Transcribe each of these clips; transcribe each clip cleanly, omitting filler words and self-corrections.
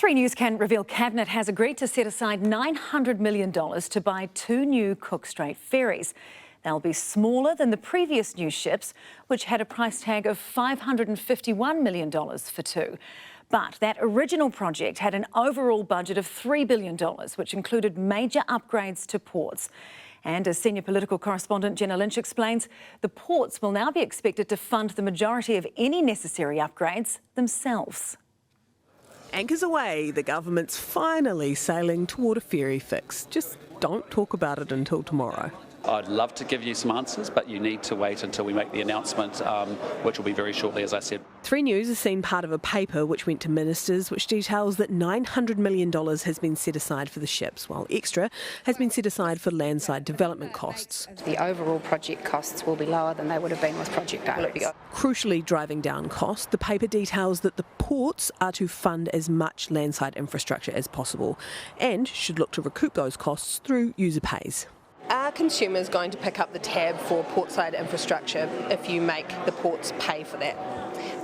3 News can reveal Cabinet has agreed to set aside $900 million to buy 2 new Cook Strait Ferries. They'll be smaller than the previous new ships, which had a price tag of $551 million for 2. But that original project had an overall budget of $3 billion, which included major upgrades to ports. And as senior political correspondent Jenna Lynch explains, the ports will now be expected to fund the majority of any necessary upgrades themselves. Anchors away, the government's finally sailing toward a ferry fix. Just don't talk about it until tomorrow. I'd love to give you some answers, but you need to wait until we make the announcement, which will be very shortly, as I said. 3 News has seen part of a paper which went to ministers, which details that $900 million has been set aside for the ships, while extra has been set aside for landside development costs. The overall project costs will be lower than they would have been with project owners. Crucially driving down costs, the paper details that the ports are to fund as much landside infrastructure as possible and should look to recoup those costs through user pays. Are consumers going to pick up the tab for portside infrastructure if you make the ports pay for that?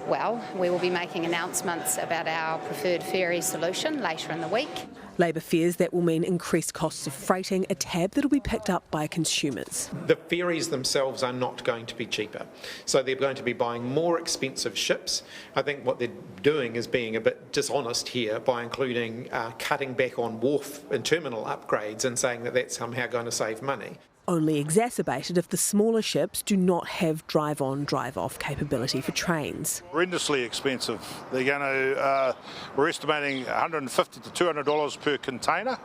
Well, we will be making announcements about our preferred ferry solution later in the week. Labor fears that will mean increased costs of freighting, a tab that will be picked up by consumers. The ferries themselves are not going to be cheaper, so they're going to be buying more expensive ships. I think what they're doing is being a bit dishonest here by including cutting back on wharf and terminal upgrades and saying that that's somehow going to save money. Only exacerbated if the smaller ships do not have drive-on, drive-off capability for trains. Horrendously expensive. They're going to, we're estimating $150 to $200 per container.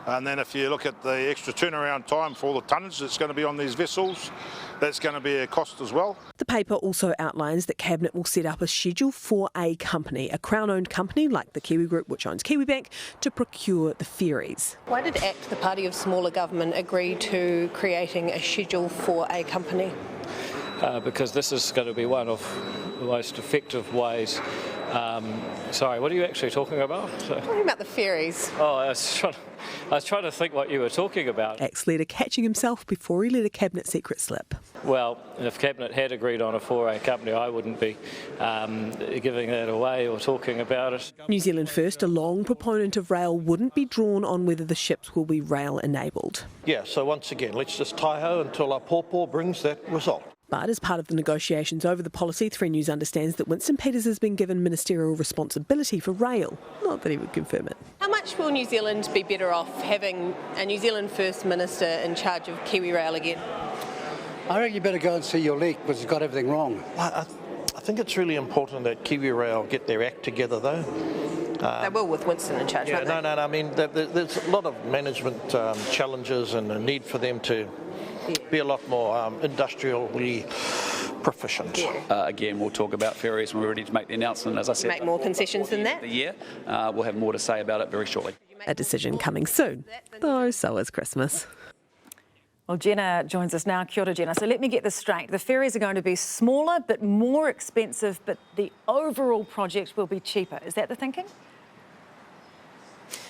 And then if you look at the extra turnaround time for all the tonnage that's going to be on these vessels, that's going to be a cost as well. The paper also outlines that Cabinet will set up a schedule for a company, a Crown-owned company like the Kiwi Group, which owns Kiwibank, to procure the ferries. Why did ACT, the party of smaller government, agree to creating a schedule for a company? Because this is going to be one of the most effective ways. Sorry, what are you actually talking about? Talking about the ferries. Oh, I was trying to think what you were talking about. ACT's leader catching himself before he let a Cabinet secret slip. Well, if Cabinet had agreed on a 4A company, I wouldn't be giving that away or talking about it. New Zealand First, a long proponent of rail, wouldn't be drawn on whether the ships will be rail-enabled. Yeah, so once again, let's just tie-ho until our pawpaw brings that result. But as part of the negotiations over the policy, 3 News understands that Winston Peters has been given ministerial responsibility for rail. Not that he would confirm it. How much will New Zealand be better off having a New Zealand First Minister in charge of Kiwi Rail again? I reckon you better go and see your leak because it's got everything wrong. I think it's really important that Kiwi Rail get their act together, though. They will with Winston in charge, won't they? No. I mean, there's a lot of management challenges and a need for them to be a lot more industrially proficient. Again, we'll talk about ferries when we're ready to make the announcement. As I said, make more concessions than that? We'll have more to say about it very shortly. A decision coming soon, though so is Christmas. Well, Jenna joins us now. Kia ora, Jenna. So let me get this straight. The ferries are going to be smaller but more expensive, but the overall project will be cheaper. Is that the thinking?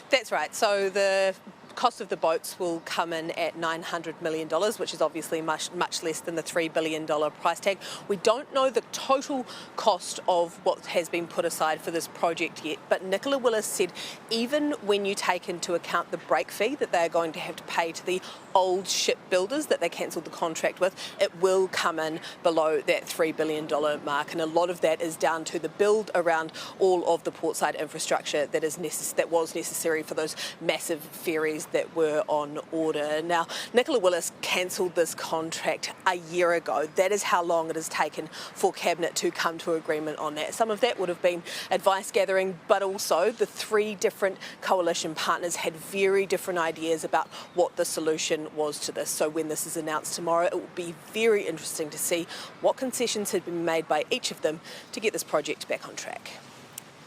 That's right. So the cost of the boats will come in at $900 million, which is obviously much less than the $3 billion price tag. We don't know the total cost of what has been put aside for this project yet, but Nicola Willis said even when you take into account the break fee that they're going to have to pay to the old shipbuilders that they cancelled the contract with, it will come in below that $3 billion mark, and a lot of that is down to the build around all of the portside infrastructure that was necessary for those massive ferries that were on order. Now, Nicola Willis cancelled this contract a year ago. That is how long it has taken for Cabinet to come to agreement on that. Some of that would have been advice gathering, but also the 3 different coalition partners had very different ideas about what the solution was to this. So when this is announced tomorrow, it will be very interesting to see what concessions have been made by each of them to get this project back on track.